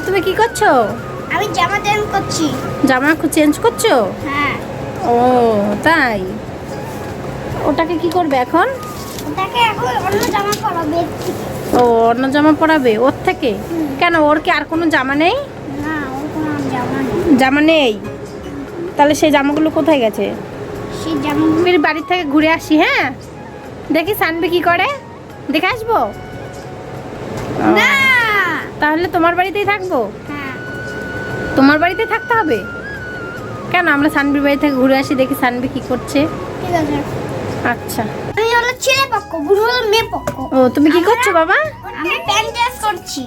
তুমি কি করছো? আমি জামা চেঞ্জ করছি। জামা চেঞ্জ করছো? হ্যাঁ। ও তাই, ওটাকে কি করবে এখন? ওটাকে এখন অন্য জামা পরাবে। ও অন্য জামা পরাবে ওর থেকে? কেন, ওর কি আর কোনো জামা নেই? না, ওর কোনো জামা নেই। জামা নেই? তাহলে সেই জামাগুলো কোথায় গেছে? সেই জামাগুলো বাড়ির থেকে ঘুরে আসি, হ্যাঁ দেখি সানবি কি করে, দেখে আসবো। না, তাহলে তোমার বাড়িতেই থাকবো? হ্যাঁ। তোমার বাড়িতে থাকতে হবে কেন? আমরা সানবির বাড়ি থেকে ঘুরে আসি, দেখি সানবি কি করছে। ঠিক আছে। আচ্ছা, আমি হলো ছেলে পক্ষ, বুড়ো হলো মেয়ে পক্ষ। ও তুমি কি করছো বাবা? আমি প্যান্ট চেঞ্জ করছি।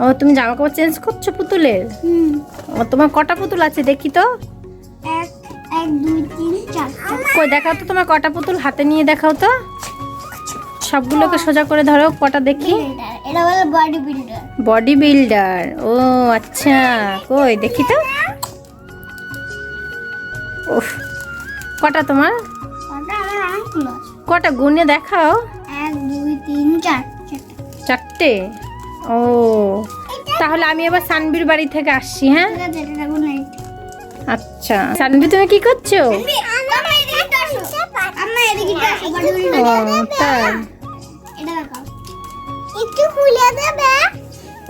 ও তুমি জামা কাপড় চেঞ্জ করছো পুতুলের? ও তোমার কটা পুতুল আছে দেখি তো? 1 2 3 4। কই দেখাও তো, তোমার কটা পুতুল হাতে নিয়ে দেখাও তো, সবগুলোকে সোজা করে ধরো, কটা দেখি। এটা হলো বডি বিল্ডার। বডি বিল্ডার, ও আচ্ছা, কই দেখি তো। উফ, কটা তোমার? ওটা আমার অনেকগুলো আছে। কটা গুনে দেখাও। 1 2 3 4। চারটে? ও তাহলে আমি এবার সানবির বাড়ি থেকে আসছি, হ্যাঁ? ঠিক আছে, এটা গুনে। আচ্ছা সানবি তুমি কি করছো? আম্মা এদিকে আসো। আম্মা এদিকে আসো, বডি ও বিল্ডার। তাই, এটা দেখাও। একটু খুলে দেবে?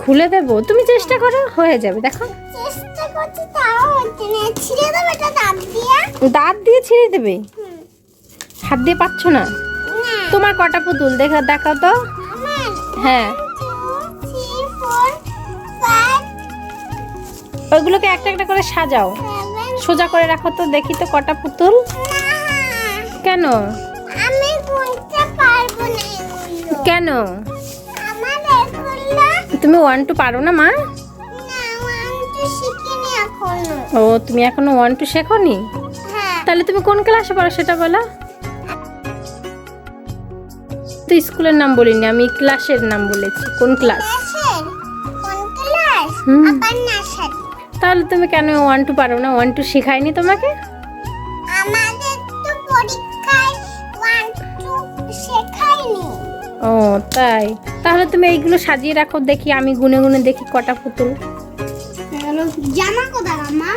খুলে দেবো, তুমি চেষ্টা করো, হয়ে যাবে, দেখো। চেষ্টা করছি তাও হচ্ছে না। ছিঁড়ে দেবে এটা দাঁত দিয়ে? দাঁত দিয়ে ছিঁড়ে দেবে? হাত দিয়ে পাচ্ছ না? তোমার কটা পুতুল দেখাও তো। আমার হ্যাঁ, 2 3 4 5 ওইগুলোকে একটা একটা করে সাজাও, 7। সোজা করে রাখো তো, দেখি তো কটা পুতুল। কেন? আমি গুনতে পারবো না এগুলো। কেন? আমার এগুলো তুমি 1 2 পারো না মা? না, আমি শিখিনি এখনো। ও তুমি এখনো 1 2 শেখোনি? হ্যাঁ। তাহলে তুমি কোন ক্লাসে পড়ো সেটা বলো তো। স্কুলের নাম বলিনি আমি, ক্লাসের নাম বলেছি। কোন ক্লাস? ক্লাসের? কোন ক্লাস? হুম। আবার নার্সারি। তাহলে তুমি কেন 1 2 পারো না? 1 2 শেখায়নি তোমাকে? আমাদের তো পরীক্ষায় 1 2 শেখায়নি। ও তাই, তাহলে তুমি এইগুলো সাজিয়ে রাখো, দেখি আমি গুনে গুনে দেখি কটা পুতুল। হ্যালো, জামা কোথায় আম্মা?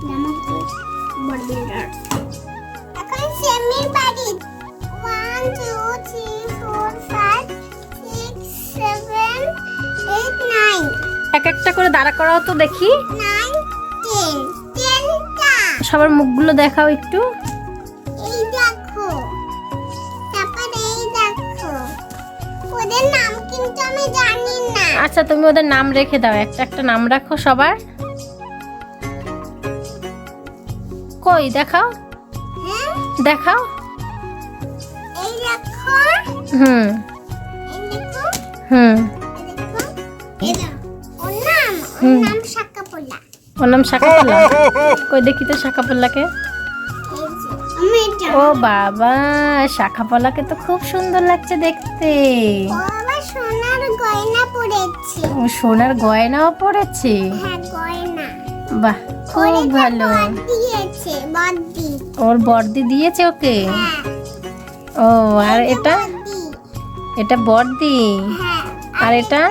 জামা কোথায়? Body builder. এখন সেমির বাড়ি। 1 2 3 4 5 6 7 8 9 এক একটা করে দাঁড়া করাও তো দেখি। 9 10 10টা। সবার মুখগুলো দেখাও একটু। এই দেখো, তারপরে এই দেখো। ওদের নাম কিন্তু আমি জানি না। আচ্ছা তুমি ওদের নাম রেখে দাও, একটা একটা নাম রাখো সবার। কই দেখাও, হ্যাঁ, দেখাও। এই দেখো, হুম এই দেখো, হুম এই দেখো। এই দেখো, ওর নাম শাকাপোলা। ওর নাম শাকাপোল্লা? কই দেখি তো শাকাপোল্লাকে। এই যে আমি এটা। ও বাবা, শাকাপোল্লাকে তো খুব সুন্দর লাগছে দেখতে। ও আবার সোনার গয়না পরেছে। ও সোনার গয়নাও পরেছে? হ্যাঁ, গয়না। বাহ, খুব ভালো। দিয়েছে বদ্দি। ওর বর্দি দিয়েছে ওকে? হ্যাঁ। ও আর এটা? বদ্দি। এটা বর্দি। হ্যাঁ। আর এটা?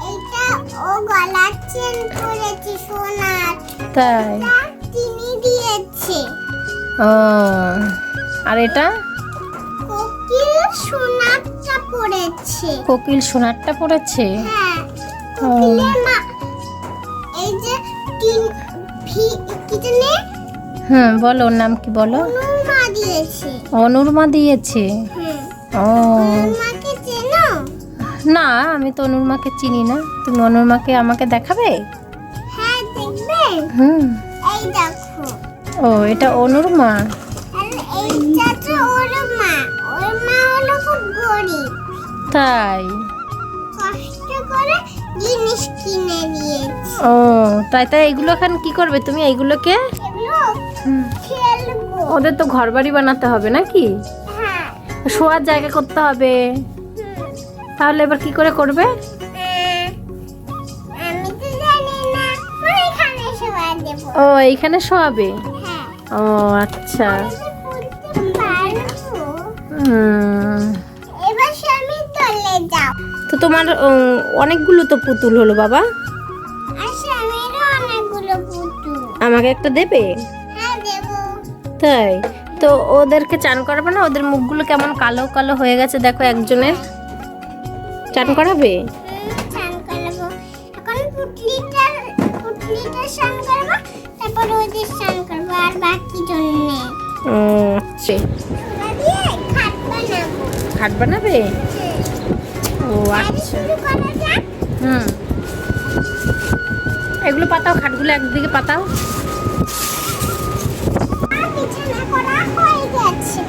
এইটা ও গলার চেন পরেছে সোনার। তাই? তা তিনি দিয়েছে। ও আর এটা? কোকিল সোনারটা পরেছে। কোকিল সোনারটা পরেছে? হ্যাঁ, ও কোকিলের মা। এই যে তিন ভি কি জানে? হুম বলো, ওর নাম কি বলো? অনুর মা দিয়েছে। অনুর মা দিয়েছে? হ্যাঁ। ও অনুর মাকে চেনো? না, আমি তো অনুর মাকে চিনি না। তুমি অনুর মাকে আমাকে দেখাবে? হ্যাঁ, দেখবে। হুম। এই দেখো। ও এটা অনুর মা? আর এইটা তো ওর মা। ওর মা হলো খুব গরিব। তাই? কষ্ট করে জিনিস কিনে দিয়েছে। ও তাই, তাই এগুলো এখন কি করবে তুমি এইগুলোকে? এগুলো খেলবো। ওদের তো ঘর বাড়ি বানাতে হবে নাকি? হ্যাঁ। শোয়ার জায়গা করতে হবে। তাহলে এবার কি করে করবে? আমি তো জানি না। ওইখানে শোয়া দেবো। ও এইখানে শোয়াবে? হ্যাঁ। ও আচ্ছা। বলতে পারবো। হুম, এবার স্বামী চলে যাও। তো তোমার অনেকগুলো তো পুতুল হলো বাবা। আর স্বামীরও অনেকগুলো পুতুল। আমাকে একটা দেবে? হ্যাঁ দেবো। তাই তো ওদেরকে চান করাবে না? ওদের মুখগুলো কেমন কালো কালো হয়ে গেছে দেখো একজনের। চান করাবে? স্নান করাবো। এখন পুটলিটা স্নান করবো, তারপর ওদের স্নান করবো আর বাকি জন্যে আচ্ছা, ওরা দিয়ে খাট বানাবো। খাট বানাবে? ও তাহলে আচ্ছা। শুরু করা যাক। হুম, এগুলো পাতাও, খাটগুলো একদিকে পাতাও। আর বিছানা করা হয়ে গেছে,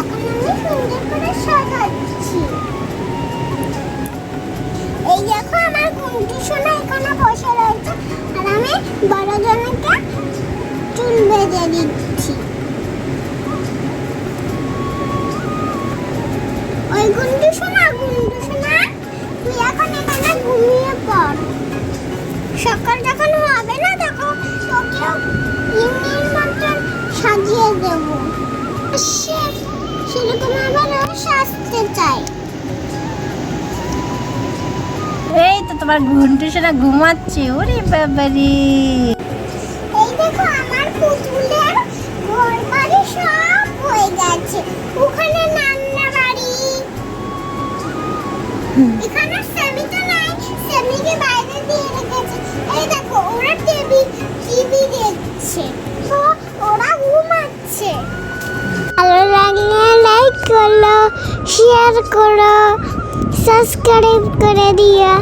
এখন আমি সুন্দর করে সাজাচ্ছি। এই দেখো আমার কুন্টু সোনা এখানে বসে রয়েছে, আর আমি বড় জনকে চুল বেঁধে দিচ্ছি। ওই গুন্টু সোনা তুই এখন এখানে ঘুমিয়ে পড়। সকাল যখন হবে না দেখো তোকেও ইংরেজির মতন সাজিয়ে দেব। সেরকম আবার সাজতে চাই। এই তো তোমার ঘুন্টু সোনা ঘুমাচ্ছে। ওরে বাবারে, এই দেখো আমার পুতুলের ঘর বাড়ি সব হয়ে গেছে। ওখানে নান্না বাড়ি, এখানে স্বামী তো নাই, স্বামীকে বাইরে দিয়ে রেখেছে। এই দেখো ওরা টিভি দেখছে, তো ওরা ঘুমাচ্ছে। ভালো লাগলে লাইক করো, শেয়ার করো, সাবস্ক্রাইব করে দিও।